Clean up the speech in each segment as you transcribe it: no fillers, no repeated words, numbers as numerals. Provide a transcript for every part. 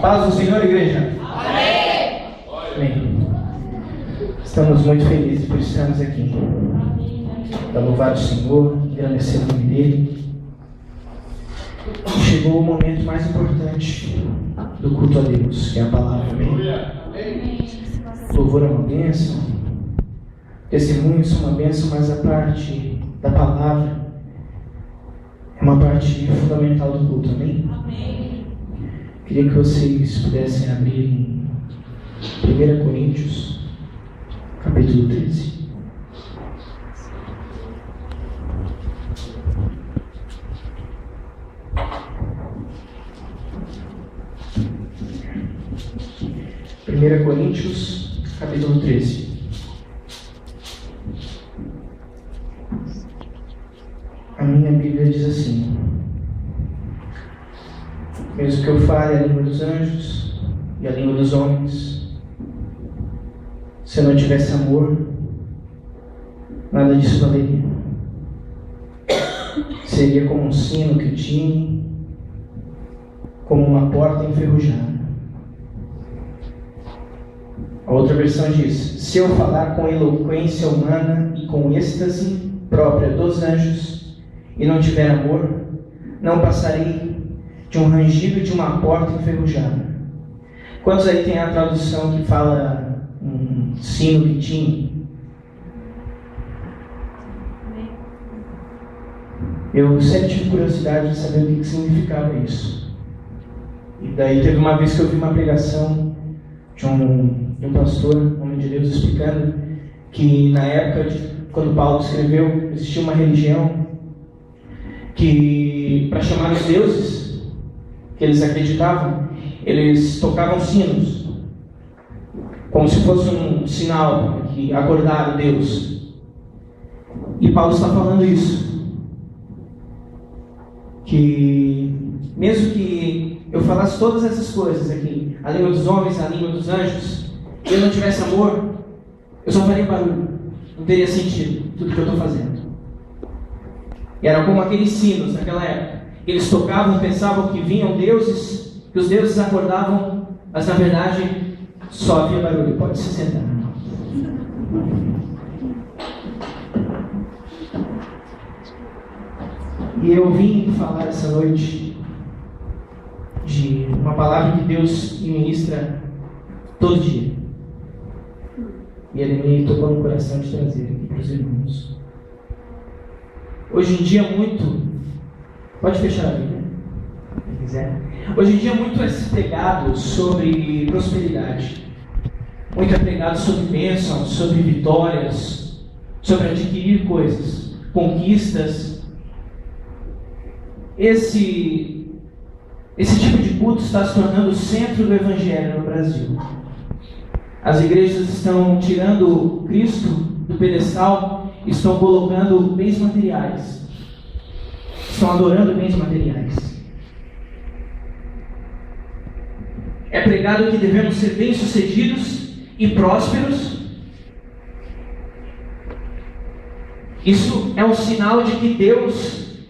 Paz do Senhor, igreja. Amém. Amém. Estamos muito felizes por estarmos aqui. Para louvar o Senhor, agradecer o nome dele. Chegou o momento mais importante do culto a Deus, que é a palavra. Amém. Louvor é uma bênção, testemunhos são uma bênção, mas a parte da palavra é uma parte fundamental do culto. Amém? Amém. Queria que vocês pudessem abrir em 1 Coríntios, capítulo 13. Primeira Coríntios, capítulo 13. A minha Bíblia diz assim: mesmo que eu fale a língua dos anjos e a língua dos homens, se eu não tivesse amor, nada disso valeria. Seria como um sino que tine, como uma porta enferrujada. A outra versão diz: se eu falar com eloquência humana e com êxtase própria dos anjos e não tiver amor, não passarei de um rangido de uma porta enferrujada. Quantos aí tem a tradução que fala um sino que tine? Eu sempre tive curiosidade de saber o que significava isso. E daí teve uma vez que eu vi uma pregação de um pastor, homem de Deus, explicando que na época quando Paulo escreveu, existia uma religião que, para chamar os deuses que eles acreditavam, eles tocavam sinos, como se fosse um sinal que acordaram Deus. E Paulo está falando isso, que mesmo que eu falasse todas essas coisas aqui, a língua dos homens, a língua dos anjos, e eu não tivesse amor, eu só faria barulho, não teria sentido tudo que eu estou fazendo. E era como aqueles sinos naquela época. Eles tocavam, pensavam que vinham deuses, que os deuses acordavam, mas na verdade só havia barulho. Pode se sentar. E eu vim falar essa noite de uma palavra que Deus me ministra todo dia. E Ele me tocou no coração de trazer aqui para os irmãos. Hoje em dia muito... Pode fechar a Bíblia, se quiser. Hoje em dia muito é pregado sobre prosperidade. Muito é pregado sobre bênçãos, sobre vitórias, sobre adquirir coisas, conquistas. Esse tipo de culto está se tornando o centro do Evangelho no Brasil. As igrejas estão tirando Cristo do pedestal, estão colocando bens materiais. Estão adorando bens materiais. É pregado que devemos ser bem-sucedidos e prósperos. Isso é um sinal de que Deus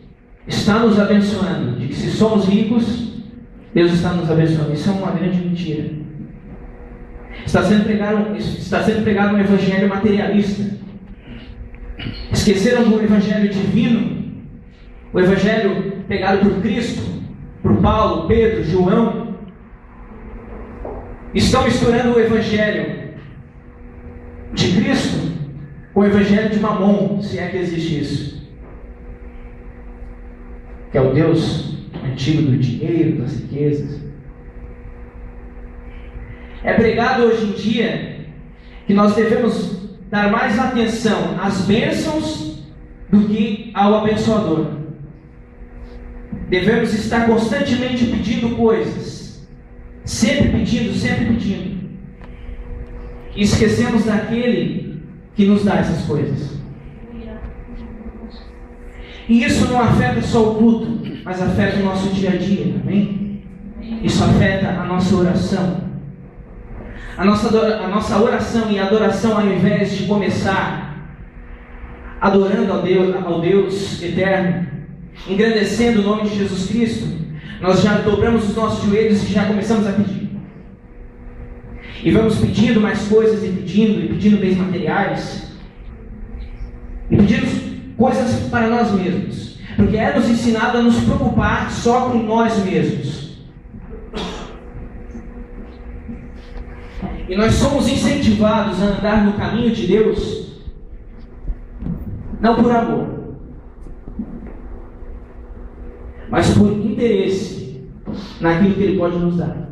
está nos abençoando, de que se somos ricos, Deus está nos abençoando. Isso é uma grande mentira. Está sendo pregado um evangelho materialista. Esqueceram do evangelho divino, o evangelho pregado por Cristo, por Paulo, Pedro, João. Estão misturando o evangelho de Cristo com o evangelho de Mamon, se é que existe isso, que é o Deus antigo do dinheiro, das riquezas. É pregado hoje em dia que nós devemos dar mais atenção às bênçãos do que ao abençoador. Devemos estar constantemente pedindo coisas, sempre pedindo, e esquecemos daquele que nos dá essas coisas. E isso não afeta só o culto, mas afeta o nosso dia a dia, amém? Isso afeta a nossa oração. A nossa oração e adoração, ao invés de começar adorando ao Deus eterno, engrandecendo o nome de Jesus Cristo, nós já dobramos os nossos joelhos e já começamos a pedir. E vamos pedindo mais coisas e pedindo bens materiais. E pedindo coisas para nós mesmos. Porque é nos ensinado a nos preocupar só com nós mesmos. E nós somos incentivados a andar no caminho de Deus, não por amor, mas por interesse naquilo que Ele pode nos dar.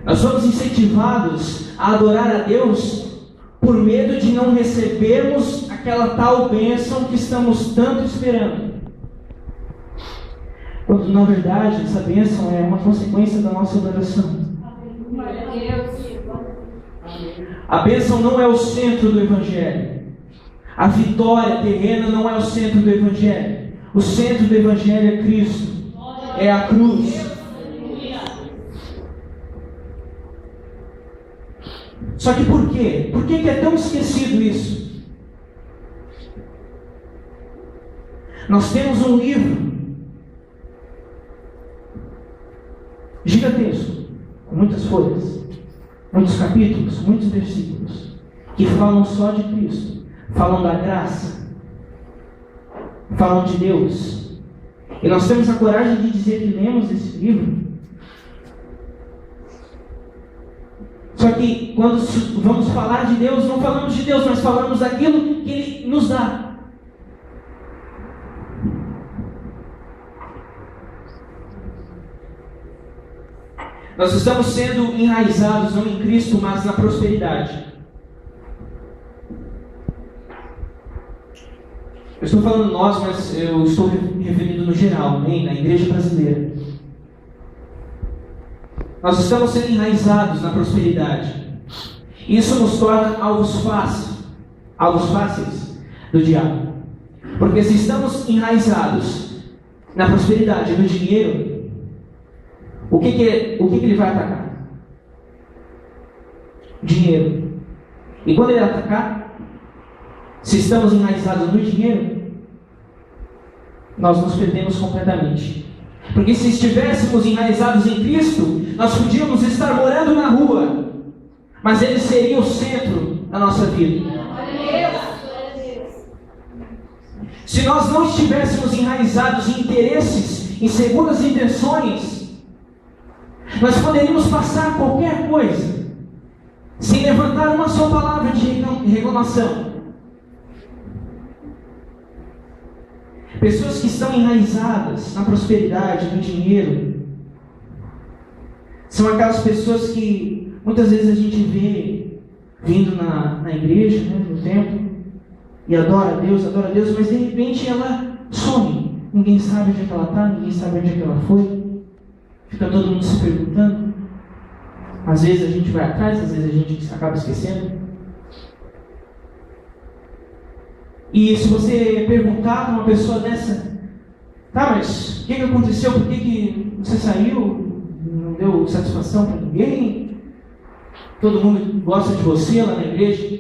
Nós somos incentivados a adorar a Deus por medo de não recebermos aquela tal bênção que estamos tanto esperando. Quando na verdade essa bênção é uma consequência da nossa adoração. A bênção não é o centro do Evangelho. A vitória terrena não é o centro do Evangelho. O centro do Evangelho é Cristo. É a cruz. Só que por quê? Por que é tão esquecido isso? Nós temos um livro gigantesco, com muitas folhas, muitos capítulos, muitos versículos, que falam só de Cristo, falam da graça, falam de Deus. E nós temos a coragem de dizer que lemos esse livro. Só que quando vamos falar de Deus, não falamos de Deus, mas falamos daquilo que Ele nos dá. Nós estamos sendo enraizados não em Cristo, mas na prosperidade. Eu estou falando nós, mas eu estou referindo no geral, amém? Na igreja brasileira. Nós estamos sendo enraizados na prosperidade. Isso nos torna alvos fáceis do diabo. Porque se estamos enraizados na prosperidade, no dinheiro, o que ele vai atacar? Dinheiro. E quando ele atacar, se estamos enraizados no dinheiro, nós nos perdemos completamente. Porque se estivéssemos enraizados em Cristo, nós podíamos estar morando na rua, mas Ele seria o centro da nossa vida. Se nós não estivéssemos enraizados em interesses, em segundas intenções, nós poderíamos passar qualquer coisa, sem levantar uma só palavra de reclamação. Pessoas que estão enraizadas na prosperidade, no dinheiro, são aquelas pessoas que muitas vezes a gente vê vindo na igreja, né, no templo, e adora a Deus, mas de repente ela some. Ninguém sabe onde é que ela está, ninguém sabe onde é que ela foi. Fica todo mundo se perguntando. Às vezes a gente vai atrás, às vezes a gente acaba esquecendo. E se você perguntar para uma pessoa dessa, tá, mas o que aconteceu? Por que você saiu? Não deu satisfação para ninguém? Todo mundo gosta de você lá na igreja?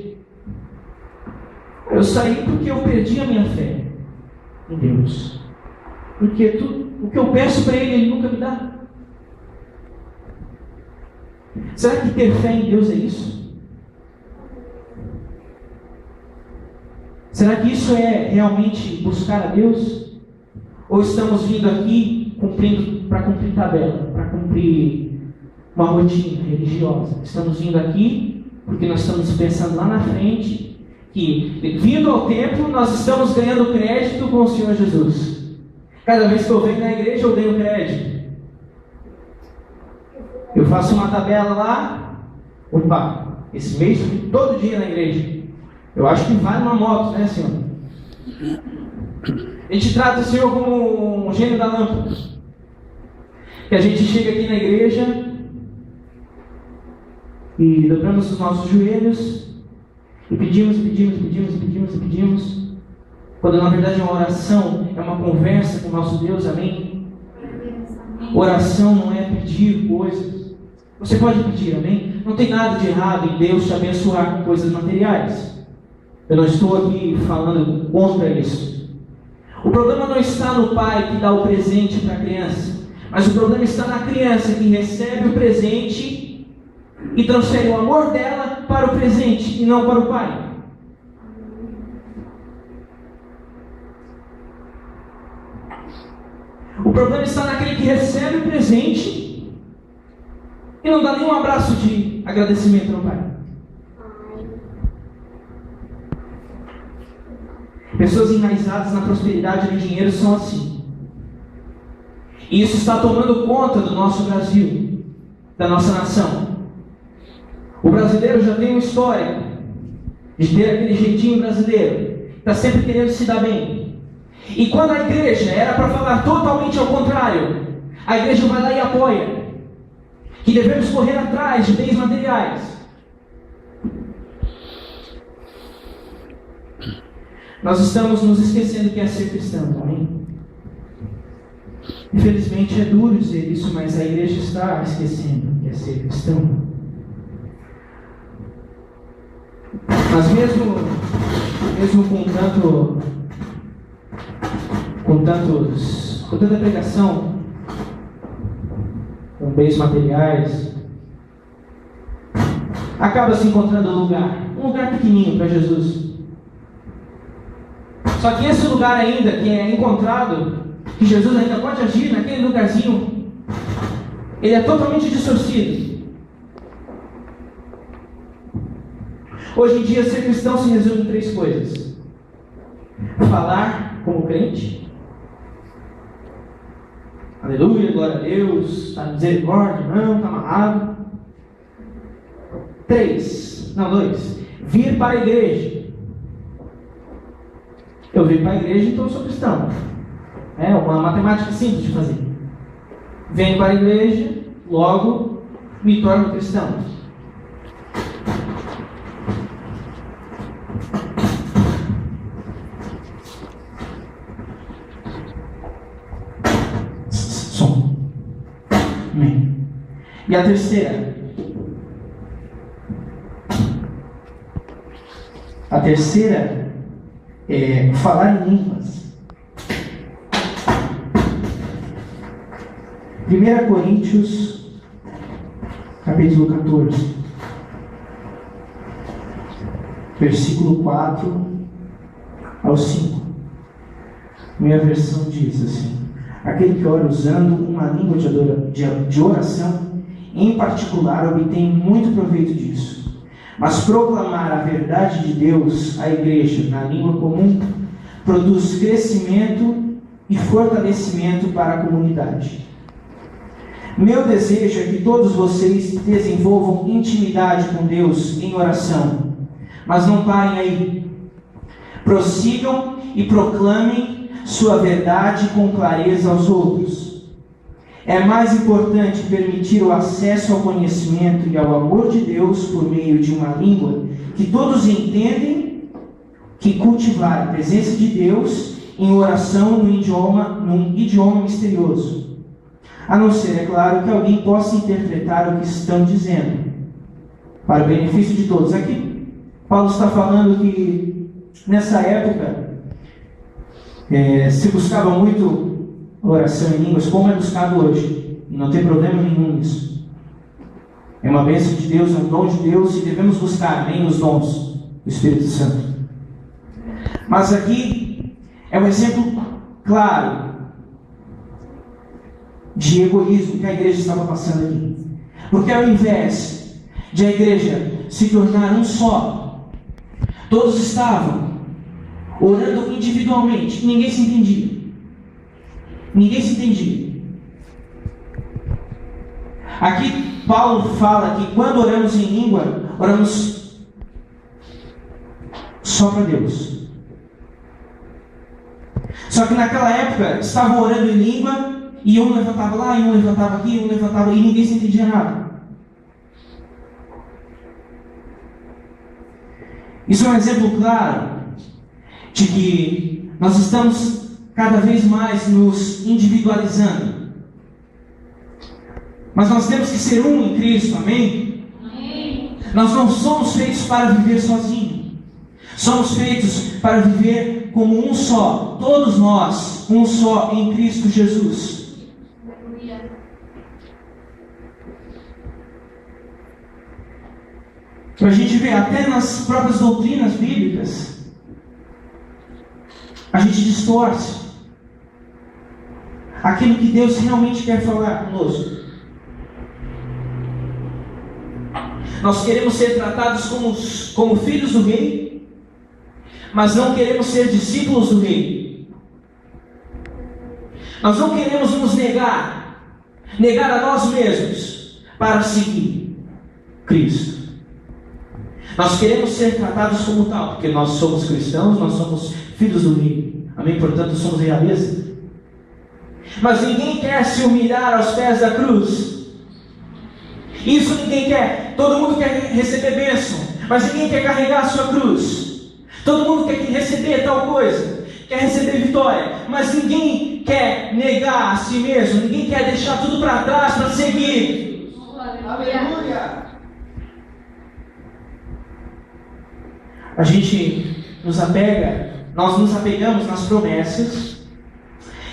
Eu saí porque eu perdi a minha fé em Deus. Porque o que eu peço para Ele nunca me dá. Será que ter fé em Deus é isso? Será que isso é realmente buscar a Deus? Ou estamos vindo aqui para cumprir tabela, para cumprir uma rotina religiosa? Estamos vindo aqui porque nós estamos pensando lá na frente que, vindo ao templo, nós estamos ganhando crédito com o Senhor Jesus. Cada vez que eu venho na igreja, eu ganho crédito. Eu faço uma tabela lá. Opa, esse mês fui todo dia na igreja. Eu acho que vale uma moto, né, Senhor? A gente trata o Senhor como um gênio da lâmpada. Que a gente chega aqui na igreja e dobramos os nossos joelhos e pedimos, quando na verdade é uma oração, é uma conversa com o nosso Deus, amém? Oração não é pedir coisas. Você pode pedir, amém? Não tem nada de errado em Deus te abençoar com coisas materiais. Eu não estou aqui falando contra isso. O problema não está no pai que dá o presente para a criança, Mas o problema está na criança que recebe o presente e transfere o amor dela para o presente e não para o pai. O problema está naquele que recebe o presente e não dá nenhum abraço de agradecimento ao pai. Pessoas enraizadas na prosperidade e no dinheiro são assim. E isso está tomando conta do nosso Brasil, da nossa nação. O brasileiro já tem uma história de ter aquele jeitinho brasileiro, está sempre querendo se dar bem. E quando a igreja era para falar totalmente ao contrário, a igreja vai lá e apoia que devemos correr atrás de bens materiais. Nós estamos nos esquecendo que é ser cristão, amém? Infelizmente é duro dizer isso, mas a igreja está esquecendo que é ser cristão. Mas mesmo com tanta pregação, com bens materiais, acaba se encontrando um lugar pequenininho para Jesus. Só que esse lugar ainda que é encontrado, que Jesus ainda pode agir naquele lugarzinho, ele é totalmente distorcido. Hoje em dia, ser cristão se resume em 3 coisas: falar como crente, aleluia, glória a Deus, está misericórdia, não, está amarrado. 2, vir para a igreja. Eu vim para a igreja, então eu sou cristão. É uma matemática simples de fazer. Venho para a igreja, logo me torno cristão. Som. Amém. E a terceira? A terceira é falar em línguas. 1 Coríntios, capítulo 14, versículo 4 ao 5. Minha versão diz assim: aquele que ora usando uma língua de oração, em particular, obtém muito proveito disso. Mas proclamar a verdade de Deus à igreja na língua comum produz crescimento e fortalecimento para a comunidade. Meu desejo é que todos vocês desenvolvam intimidade com Deus em oração, mas não parem aí. Prossigam e proclamem sua verdade com clareza aos outros. É mais importante permitir o acesso ao conhecimento e ao amor de Deus por meio de uma língua que todos entendem, que cultivar a presença de Deus em oração num idioma misterioso. A não ser, é claro, que alguém possa interpretar o que estão dizendo, para o benefício de todos. Aqui, Paulo está falando que, nessa época, se buscava muito oração em línguas, como é buscado hoje. E não tem problema nenhum nisso. É uma bênção de Deus, é um dom de Deus, e devemos buscar nem os dons do Espírito Santo. Mas aqui é um exemplo claro de egoísmo que a igreja estava passando aqui. Porque ao invés de a igreja se tornar um só, todos estavam orando individualmente, ninguém se entendia. Aqui Paulo fala que quando oramos em língua, oramos só para Deus. Só que naquela época estavam orando em língua e um levantava lá, e um levantava aqui, e um levantava, e ninguém se entendia nada. Isso é um exemplo claro de que nós estamos cada vez mais nos individualizando. Mas nós temos que ser um em Cristo, amém? Amém. Nós não somos feitos para viver sozinhos. Somos feitos para viver como um só. Todos nós, um só em Cristo Jesus. Para a gente ver, até nas próprias doutrinas bíblicas, a gente distorce aquilo que Deus realmente quer falar conosco. Nós queremos ser tratados como filhos do rei, mas não queremos ser discípulos do rei. Nós não queremos nos negar a nós mesmos para seguir Cristo. Nós queremos ser tratados como tal, porque nós somos cristãos, nós somos filhos do rei. Amém? Portanto, somos realeza. Mas ninguém quer se humilhar aos pés da cruz. Isso ninguém quer. Todo mundo quer receber bênção, mas ninguém quer carregar a sua cruz. Todo mundo quer receber tal coisa, quer receber vitória, mas ninguém quer negar a si mesmo. Ninguém quer deixar tudo para trás para seguir. Aleluia! A gente nós nos apegamos nas promessas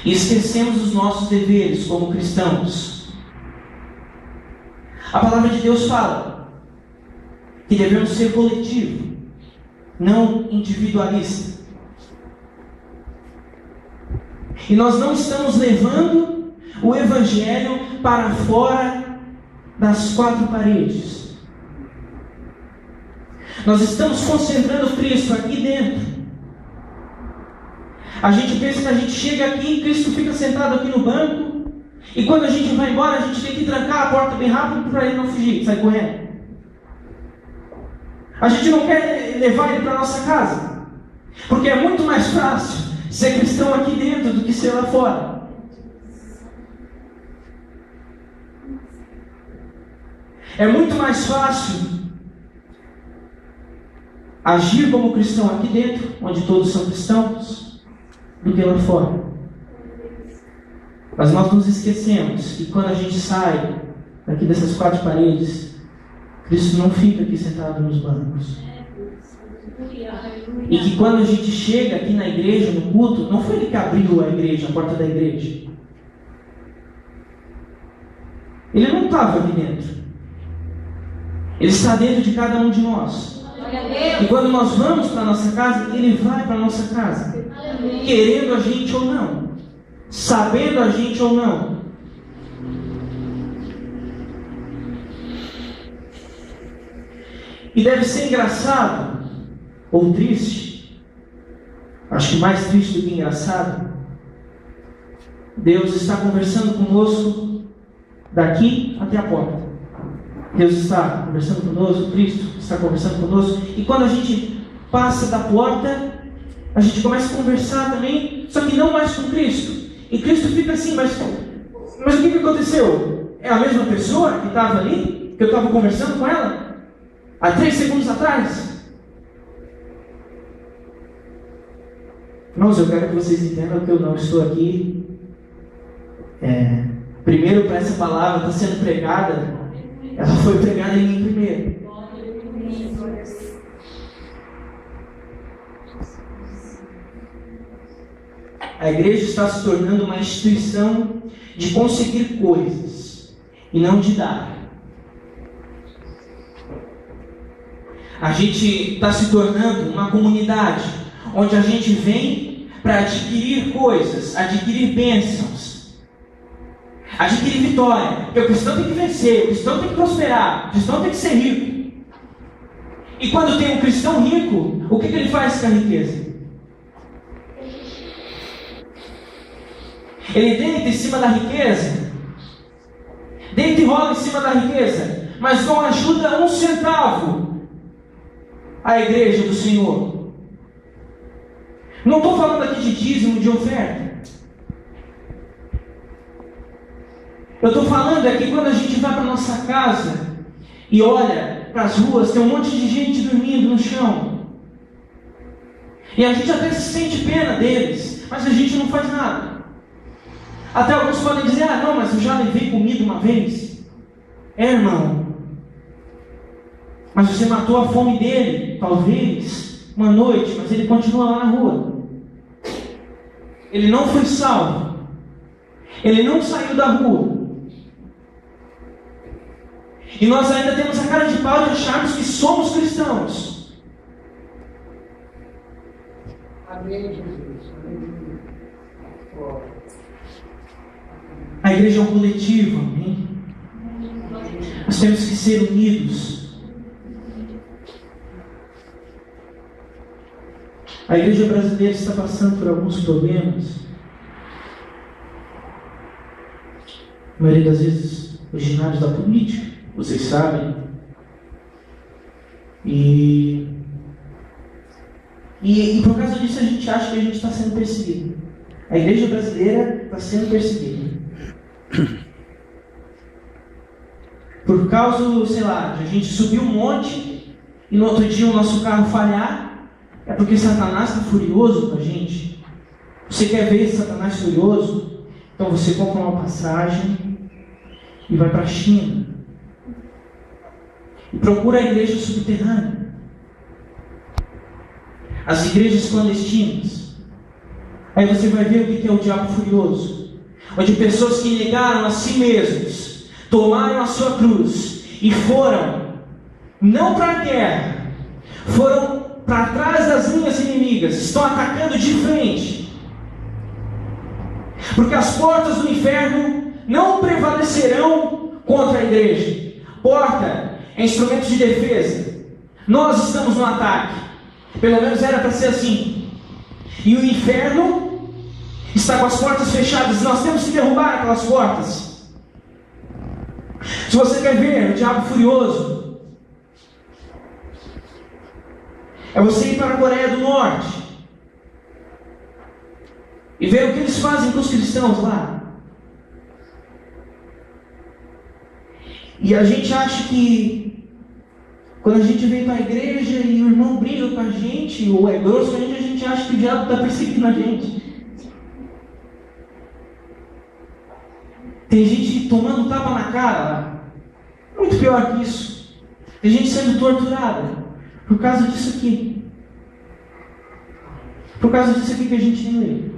e esquecemos os nossos deveres como cristãos. A palavra de Deus fala que devemos ser coletivo, não individualista. E nós não estamos levando o Evangelho para fora das quatro paredes. Nós estamos concentrando Cristo aqui dentro. A gente pensa que a gente chega aqui e Cristo fica sentado aqui no banco. E quando a gente vai embora, a gente tem que trancar a porta bem rápido para ele não fugir, sair correndo. A gente não quer levar ele para a nossa casa, porque é muito mais fácil ser cristão aqui dentro do que ser lá fora. É muito mais fácil agir como cristão aqui dentro, onde todos são cristãos, do que lá fora. Mas nós nos esquecemos que quando a gente sai daqui dessas quatro paredes, Cristo não fica aqui sentado nos bancos. E que quando a gente chega aqui na igreja, no culto, não foi Ele que abriu a igreja, a porta da igreja. Ele não estava aqui dentro. Ele está dentro de cada um de nós. E quando nós vamos para a nossa casa, Ele vai para a nossa casa, querendo a gente ou não, sabendo a gente ou não. E deve ser engraçado ou triste, acho que mais triste do que engraçado, Deus está conversando conosco daqui até a porta. Deus está conversando conosco, Cristo está conversando conosco, e quando a gente passa da porta, a gente começa a conversar também, só que não mais com Cristo. E Cristo fica assim, mas o que aconteceu? É a mesma pessoa que estava ali, que eu estava conversando com ela há 3 segundos atrás? Irmãos, eu quero que vocês entendam que eu não estou aqui primeiro para essa palavra está sendo pregada, ela foi pregada em mim primeiro. A igreja está se tornando uma instituição de conseguir coisas e não de dar. A gente está se tornando uma comunidade onde a gente vem para adquirir coisas, adquirir bênçãos, adquirir vitória. Porque o cristão tem que vencer, o cristão tem que prosperar, o cristão tem que ser rico. E quando tem um cristão rico, o que ele faz com a riqueza? Ele deita em cima da riqueza, deita e rola em cima da riqueza, mas não ajuda 1 centavo a igreja do Senhor. Não estou falando aqui de dízimo, de oferta. Eu estou falando aqui quando a gente vai para a nossa casa e olha para as ruas, tem um monte de gente dormindo no chão. E a gente até se sente pena deles, mas a gente não faz nada. Até alguns podem dizer, não, mas eu já levei comida uma vez. Irmão, mas você matou a fome dele, talvez, uma noite, mas ele continua lá na rua. Ele não foi salvo. Ele não saiu da rua. E nós ainda temos a cara de pau de acharmos que somos cristãos. Amém, Jesus. A igreja é um coletivo, amém? Nós temos que ser unidos. A igreja brasileira está passando por alguns problemas. A maioria das vezes originados da política, vocês sabem. E por causa disso a gente acha que a gente está sendo perseguido. A igreja brasileira está sendo perseguida. Por causa, sei lá, de a gente subir um monte e no outro dia o nosso carro falhar, é porque Satanás está furioso com a gente. Você quer ver Satanás furioso? Então você compra uma passagem e vai para a China. E procura a igreja subterrânea. As igrejas clandestinas. Aí você vai ver o que é o diabo furioso. Onde pessoas que negaram a si mesmos, tomaram a sua cruz e foram, não para a guerra, foram para trás das linhas inimigas, estão atacando de frente. Porque as portas do inferno não prevalecerão contra a igreja. Porta é instrumento de defesa. Nós estamos no ataque. Pelo menos era para ser assim. E o inferno está com as portas fechadas. Nós temos que derrubar aquelas portas. Se você quer ver o diabo furioso, é você ir para a Coreia do Norte e ver o que eles fazem com os cristãos lá. E a gente acha que quando a gente vem para a igreja e o irmão briga com a gente, ou é grosso com a gente acha que o diabo está perseguindo a gente. Tem gente tomando tapa na cara, muito pior que isso. Tem gente sendo torturada por causa disso aqui. Por causa disso aqui que a gente nem lê.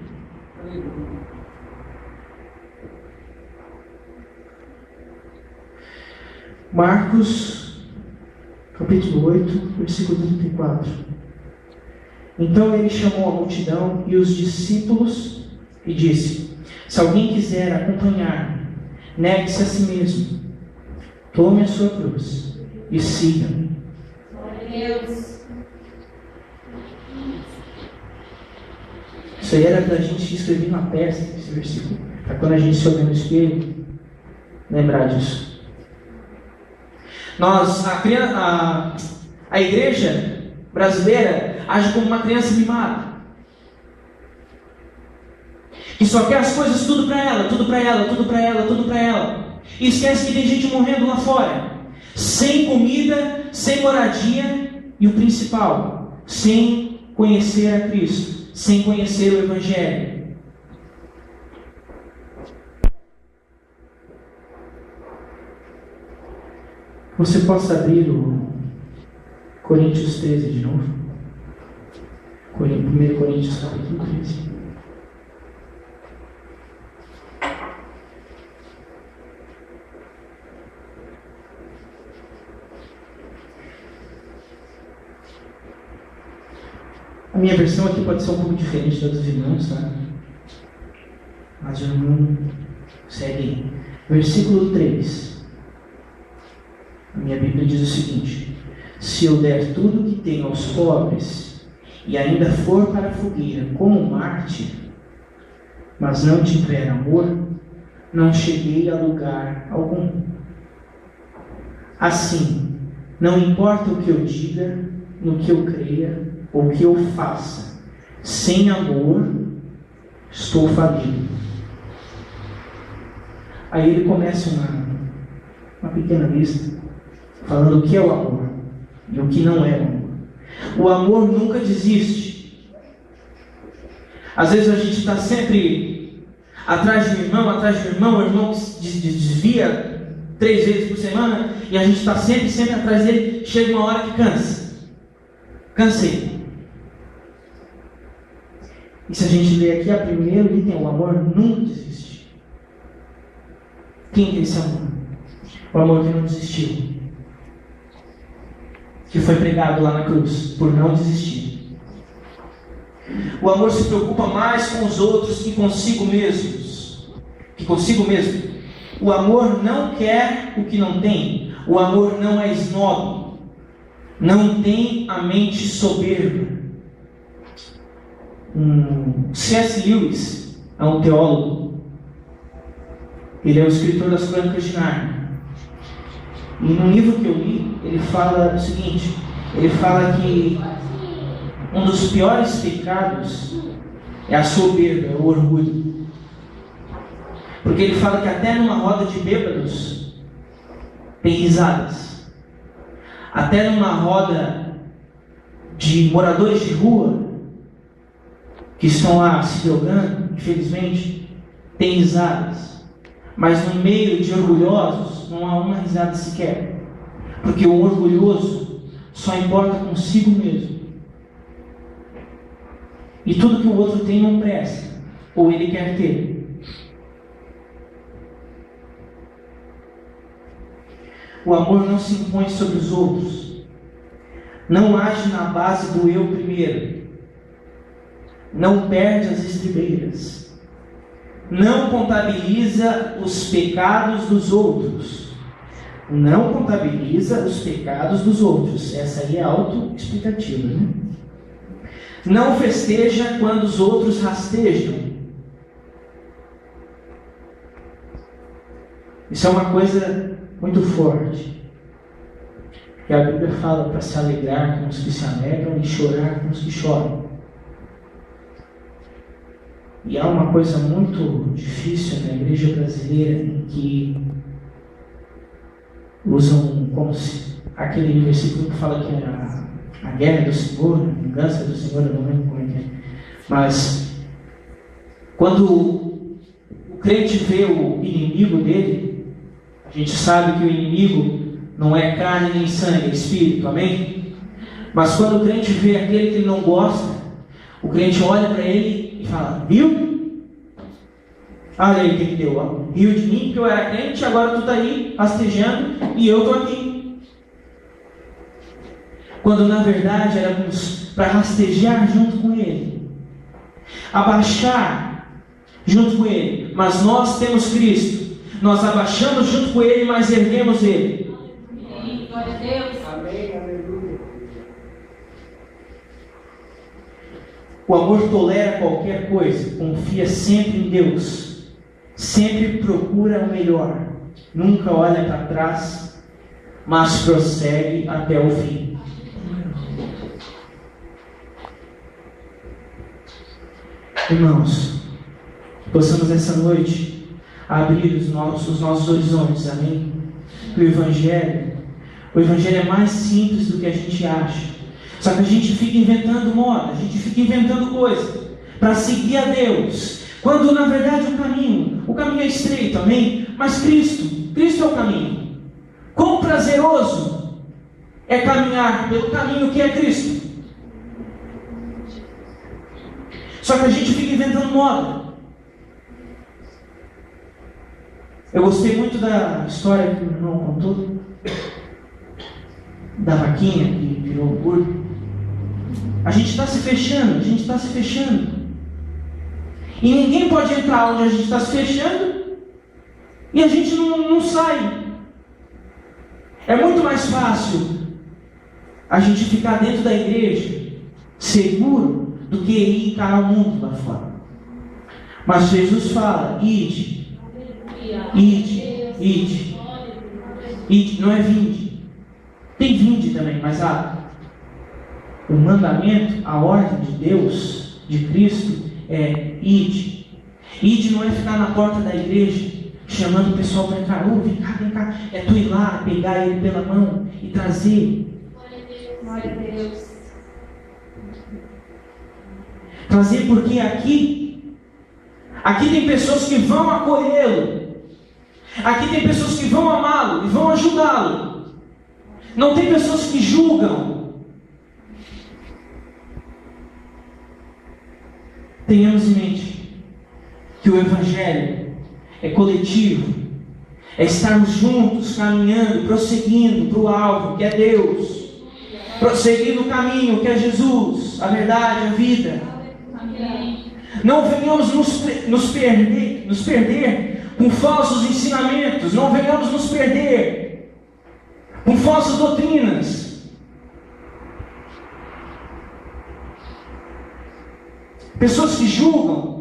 Marcos, capítulo 8, versículo 34. Então ele chamou a multidão e os discípulos e disse: se alguém quiser acompanhar-me, negue-se a si mesmo, tome a sua cruz e siga-me. Isso aí era para a gente escrever na testa, esse versículo, para quando a gente se olhar no espelho, lembrar disso. A igreja brasileira age como uma criança mimada, que só quer as coisas tudo para ela, tudo para ela, tudo para ela, tudo para ela, e esquece que tem gente morrendo lá fora, sem comida, sem moradia, e o principal, sem conhecer a Cristo, sem conhecer o Evangelho. Você possa abrir o Coríntios 13 de novo. 1 Coríntios capítulo 13. A minha versão aqui pode ser um pouco diferente da dos irmãos, tá? Mas o irmão segue. Versículo 3. A minha Bíblia diz o seguinte: se eu der tudo o que tenho aos pobres, e ainda for para a fogueira como um mártir, mas não tiver amor, não cheguei a lugar algum. Assim, não importa o que eu diga, no que eu creia, ou o que eu faça, sem amor, estou falido. Aí ele começa uma pequena lista, falando o que é o amor e o que não é o amor. O amor nunca desiste. Às vezes a gente está sempre atrás de um irmão, o irmão desvia 3 vezes por semana, e a gente está sempre atrás dele. Chega uma hora que cansa. Cansei. E se a gente ler aqui, a primeiro item, o amor nunca desiste. Quem tem esse amor? O amor que não desistiu. Que foi pregado lá na cruz, por não desistir. O amor se preocupa mais com os outros que consigo mesmos. Que consigo mesmo. O amor não quer o que não tem. O amor não é esnobe. Não tem a mente soberba. C.S. Lewis é um teólogo. Ele é o escritor das Crônicas de Nárnia. E num livro que eu li, ele fala o seguinte: ele fala que um dos piores pecados é a soberba, é o orgulho. Porque ele fala que até numa roda de bêbados tem risadas. Até numa roda de moradores de rua que estão lá se drogando, infelizmente, tem risadas. Mas no meio de orgulhosos não há uma risada sequer. Porque o orgulhoso só importa consigo mesmo. E tudo que o outro tem não presta, ou ele quer ter. O amor não se impõe sobre os outros. Não age na base do eu primeiro. Não perde as estribeiras. Não contabiliza os pecados dos outros. Não contabiliza os pecados dos outros. Essa aí é autoexplicativa, né? Não festeja quando os outros rastejam. Isso é uma coisa muito forte. Que a Bíblia fala para se alegrar com os que se alegram e chorar com os que choram. E há uma coisa muito difícil na igreja brasileira em que usam como se aquele versículo que fala que é a guerra do Senhor, a vingança do Senhor, eu não lembro como é que é. Mas quando o crente vê o inimigo dele, a gente sabe que o inimigo não é carne nem sangue, é espírito, amém? Mas quando o crente vê aquele que ele não gosta, o crente olha para ele e fala: viu? Olha aí o que deu, ó. Riu de mim porque eu era crente, agora tu está aí rastejando e eu estou aqui. Quando na verdade éramos para rastejar junto com ele, abaixar junto com ele. Mas nós temos Cristo, nós abaixamos junto com ele, mas erguemos ele. Glória a Deus. Amém, aleluia. O amor tolera qualquer coisa, confia sempre em Deus, sempre procura o melhor, nunca olha para trás, mas prossegue até o fim. Irmãos, possamos essa noite abrir os nossos horizontes, amém? O Evangelho é mais simples do que a gente acha. Só que a gente fica inventando moda, a gente fica inventando coisa para seguir a Deus, quando na verdade o caminho é estreito, amém? Mas Cristo é o caminho. Quão prazeroso é caminhar pelo caminho que é Cristo. Só que a gente fica inventando moda. Eu gostei muito da história que o irmão contou, da vaquinha que virou burro. A gente está se fechando. E ninguém pode entrar onde a gente está se fechando e a gente não sai. É muito mais fácil a gente ficar dentro da igreja, seguro, do que ir encarar o mundo lá fora. Mas Jesus fala: ide, não é vinde. Tem vinde também, mas o mandamento, a ordem de Deus, de Cristo, é ide. Ide não é ficar na porta da igreja chamando o pessoal para cá. Vem cá. É tu ir lá, pegar ele pela mão e trazer. Glória a Deus. Trazer, porque aqui tem pessoas que vão acolhê-lo. Aqui tem pessoas que vão amá-lo e vão ajudá-lo. Não tem pessoas que julgam. Tenhamos em mente que o Evangelho é coletivo, É estarmos juntos, caminhando, prosseguindo para o alvo, que é Deus. Prosseguindo o caminho, que é Jesus, a verdade, a vida. Não venhamos nos perder com falsos ensinamentos. Não venhamos nos perder com falsas doutrinas. Pessoas que julgam.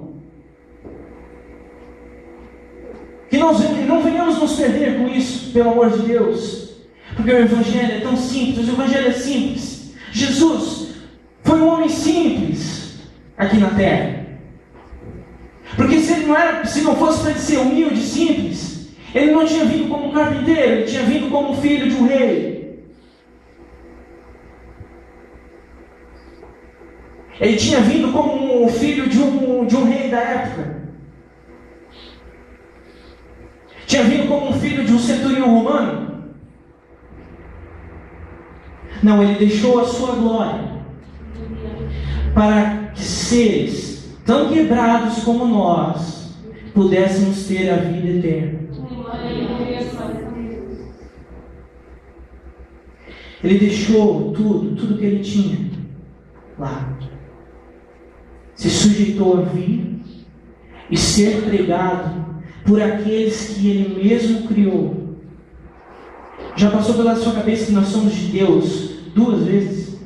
Que não venhamos nos perder com isso, pelo amor de Deus. Porque o Evangelho é tão simples, o Evangelho é simples. Jesus foi um homem simples aqui na terra. Porque se não fosse para ele ser humilde e simples, ele não tinha vindo como um carpinteiro, ele tinha vindo como filho de um rei. Ele tinha vindo como um filho de um rei da época. Tinha vindo como um filho de um centurião romano. Não, ele deixou a sua glória para que seres tão quebrados como nós pudéssemos ter a vida eterna. Ele deixou tudo que ele tinha lá. Se sujeitou a vir e ser pregado por aqueles que ele mesmo criou. Já passou pela sua cabeça que nós somos de Deus 2 vezes?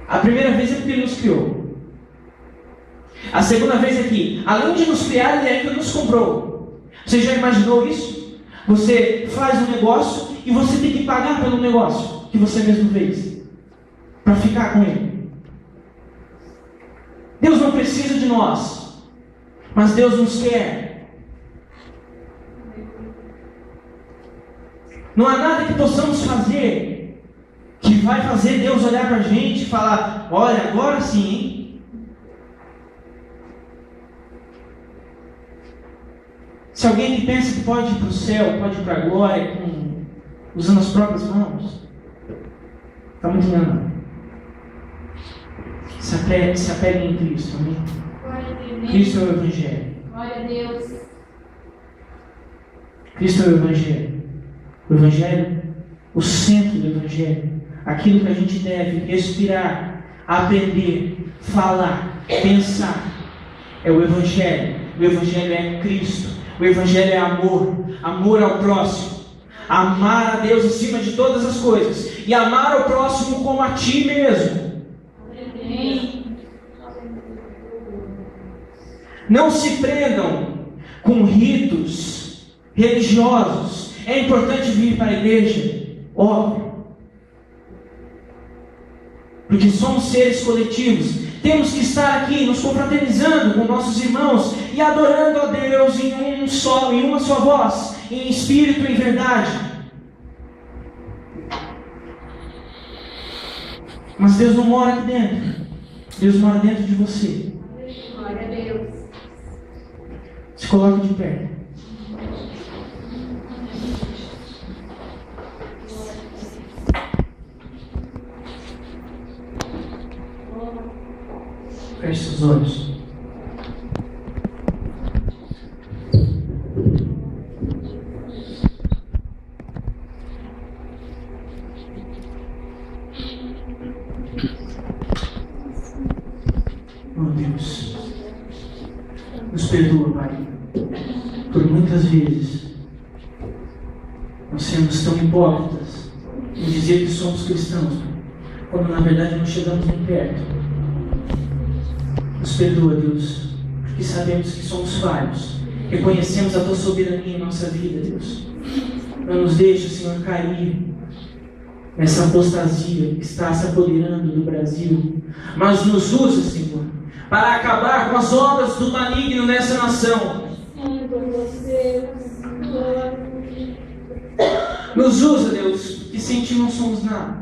A primeira vez é porque ele nos criou. A segunda vez é que, além de nos criar, ele ainda nos comprou. Você já imaginou isso? Você faz um negócio e você tem que pagar pelo negócio que você mesmo fez para ficar com ele. Deus não precisa de nós, mas Deus nos quer. Não há nada que possamos fazer que vai fazer Deus olhar para a gente e falar: olha, agora sim, hein? Se alguém que pensa que pode ir para o céu, pode ir para a glória usando as próprias mãos, está muito enganado. Se apeguem em Cristo, amém? Cristo é o Evangelho. Glória a Deus. Cristo é o Evangelho. O Evangelho, o centro do Evangelho, aquilo que a gente deve respirar, aprender, falar, pensar, é o Evangelho. O Evangelho é Cristo. O Evangelho é amor, amor ao próximo, amar a Deus acima de todas as coisas e amar ao próximo como a ti mesmo. Não se prendam com ritos religiosos. É importante vir para a igreja, óbvio, porque somos seres coletivos. Temos que estar aqui nos confraternizando com nossos irmãos e adorando a Deus em uma só voz, em espírito e em verdade. Mas Deus não mora aqui dentro. Deus mora dentro de você. Glória a Deus. Se coloque de pé. Feche seus olhos. Oh Deus, nos perdoa, Pai, por muitas vezes nós sermos tão hipócritas em dizer que somos cristãos, quando na verdade não chegamos nem perto. Nos perdoa, Deus, porque sabemos que somos falhos. Reconhecemos a Tua soberania em nossa vida, Deus. Não nos deixe, Senhor, cair nessa apostasia que está se apoderando do Brasil. Mas nos usa, Senhor, para acabar com as obras do maligno nessa nação. Nos usa, Deus, porque sem Ti não somos nada.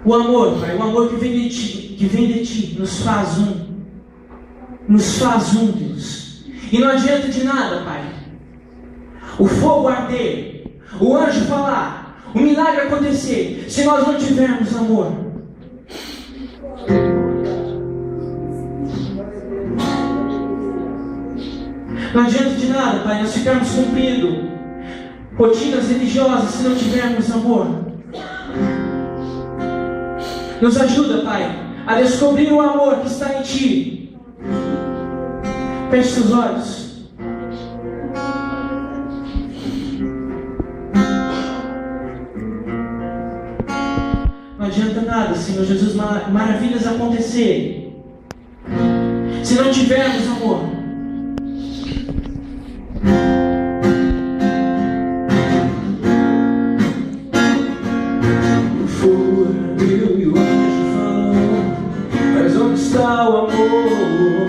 O amor, Pai, o amor que vem de Ti, nos faz um. Nos faz um, Deus. E não adianta de nada, Pai, o fogo arder, o anjo falar, o milagre acontecer, se nós não tivermos amor. Não adianta de nada, Pai, nós ficarmos cumprindo rotinas religiosas se não tivermos amor. Nos ajuda, Pai, a descobrir o amor que está em Ti. Feche seus olhos. Não adianta nada, Senhor Jesus, maravilhas acontecerem se não tivermos amor. O fogo abriu e o anjo falou: mas onde está o amor?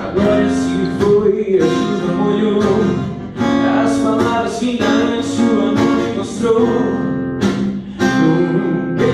Agora se foi, a chuva molhou, as palavras finais o amor me mostrou. Nunca